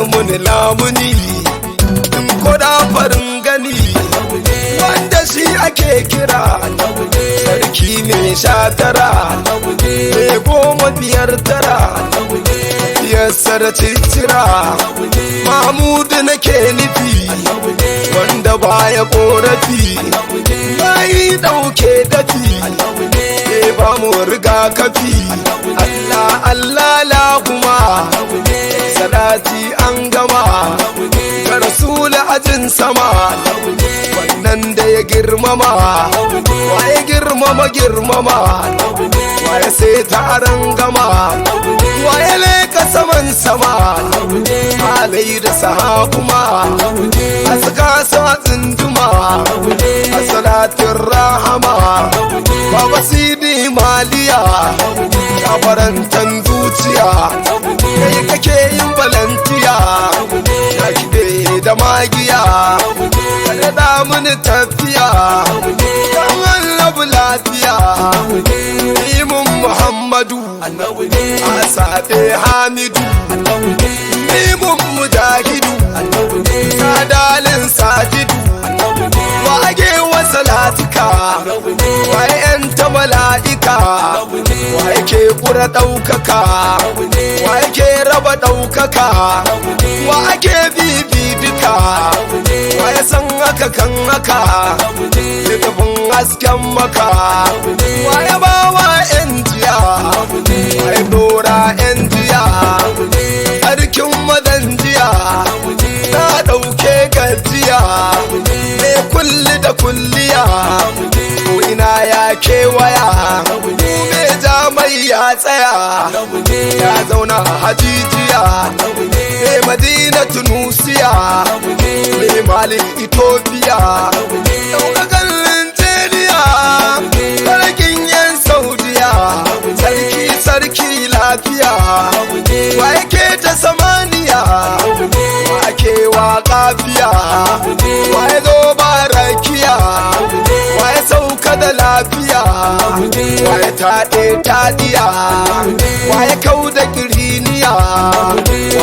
muni lamuni in koda farin gani wanda shi ake kira sarki mai 19 mai 15 yasar cicira Mahmudu nake nufi wanda baya korafi bayi dauke dafi ba mu rigakafi Allah Allah lahuma salati an gama ga rasul ajin sama wannan da ya girmama waye girmama waye sai taron gama waye leka saman sama alai da sahakuma aska sa tsunduma salatin rahama baba sidi maliya kafarantan zuciya kai kake yin balantiya ya kide da magiya kada da mun tafiya kan annabi lafiya imun muhammadu asade hamidu imun mujahidu sadalin sajidu wage wa salatika waye yanta mala'ika waye ke kura daukaka waye ke raba daukaka waye bibi duka waye san haka kan haka littafin hasken maka waye bawa yan jiya waye dora yan jiya sarkin madan jiya ta dauke gajiya me kulli da kulliya ko ina ya kewaya me jamai ya tsaya ya zauna hajijiya me madina tunusiya me mali ethiopia daukakan Nigeria sarkin yan saudiya sarki lafiya wa yake ta samaniya wa ke wa kafiya wa ya zo barakiya wa ya sauka da lafiya wa ya taɗe taɗiya wa ya kau da kiriniya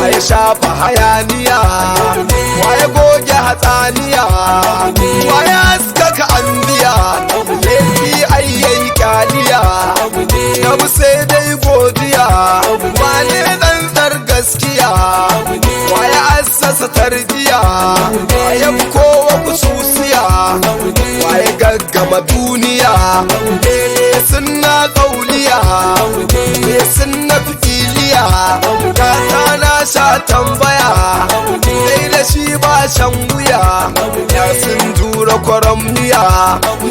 wa ya shafa hayaniya wa ya goge hatsaniya wa ya haskaka anbiya yafi ayyayi kaliya na sai dai godiya wane tsantsar gaskiya waye assasa tarbiya waye kowa kususiya waye gaggama duniya sunna kauliya sunna fitiliya gata na sha tambaya sai da shi ba shan wuya ya sun jura kwaramniya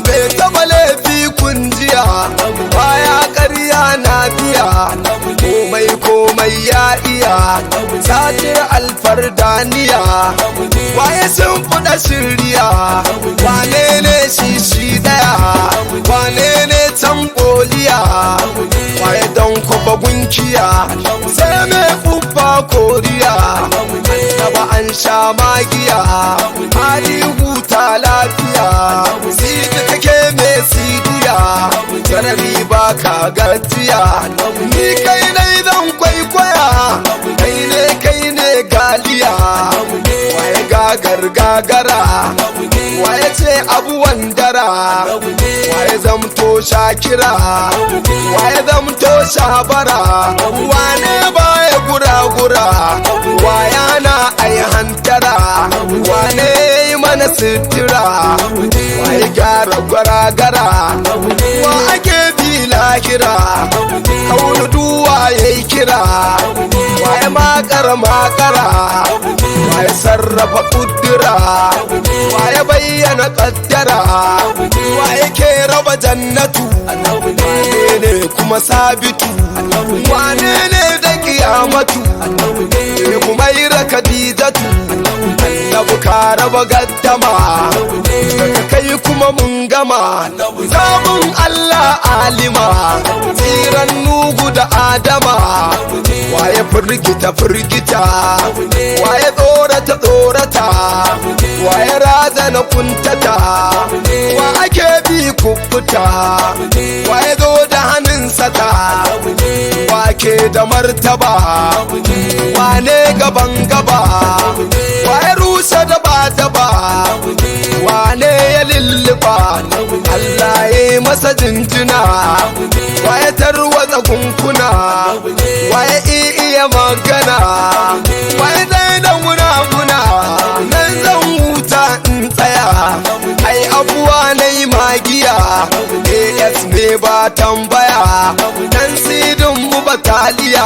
bai taba laifi kunjiya baya ƙarya na biya komai ya iya satir alfardaniya waye sun fuda shirya wane ne shi daya wane ne can koliya waye don kwaba gunkiya sai mai kubba koriya taba an sha magiya hali huta lafiya sidi kake mai sidiya sarari ba ka gajiya ni kai ne zan kwaikwaya kai ne galiya waye gagara waye ce abuwan dara waye zamto shakira waye zamto shabara wane baya gura waya na ai hantara wane mana sitira waye gara gwara wa ake bi lahira kaunu duwa yayi kira waye makara waye sarrafa kudura waye bayyana kaddara waye ke raba jannatu ne kuma sabitu wane ne da kiyamatu kuma ira kadijatu annabu ka raba gaddama daga kai kuma mun gama zamun Allah alima tsiran nugu da adama waye firgita waye tsorata waye razana kuntata wa ake bi kukuta waye zo da hannun sata wake da martaba wane gaban gaba waye rusa da ba wane ya lulluba Allah ya masa jinjina waye tarwatsa kunkuna waye iya magana waye dai da guna nan zan huta in tsaya ai abuwa na yi magiya AS ne ba tambaya dan sidin mu bataliya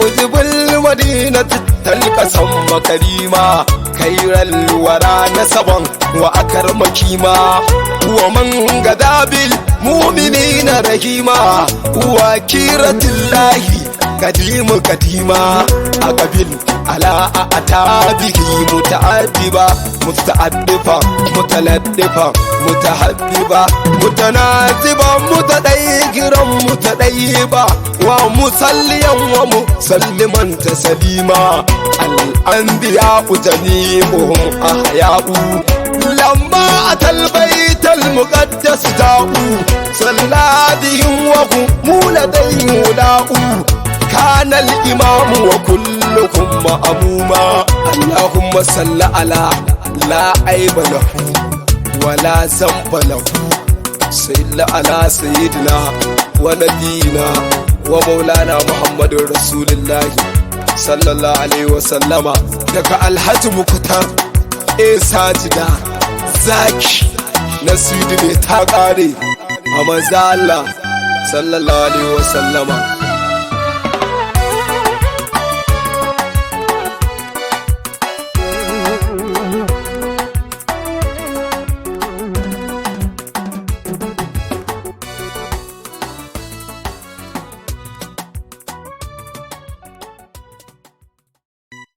uzibul madinatu talqasam makarima kairal wara nasaban wa akarmakima wa man gadabil mu'minina rahima wa kiratillahi kadima aqabil ala atabihi mutaaddiba musta'addifa mutaladdifa mutahabbiba mutanaziba mutadayyiran mutadayyiba wa musalliyan wa musalliman taslima al-anbiya jami'uhum ahya'u lamma atal baytal muqaddas ta'u salladihim wa hum ladayhi la'u كان الإمام وكلكم مأموما اللهم صل على لا عيب له ولا ذنب له صل على سيدنا ونبينا ومولانا محمد رسول الله صلى الله عليه وسلم daga Alhaji Muktar Sajida Zaki Nasiru ne ta kare a manzo Allah sallallahu alaihi wasallama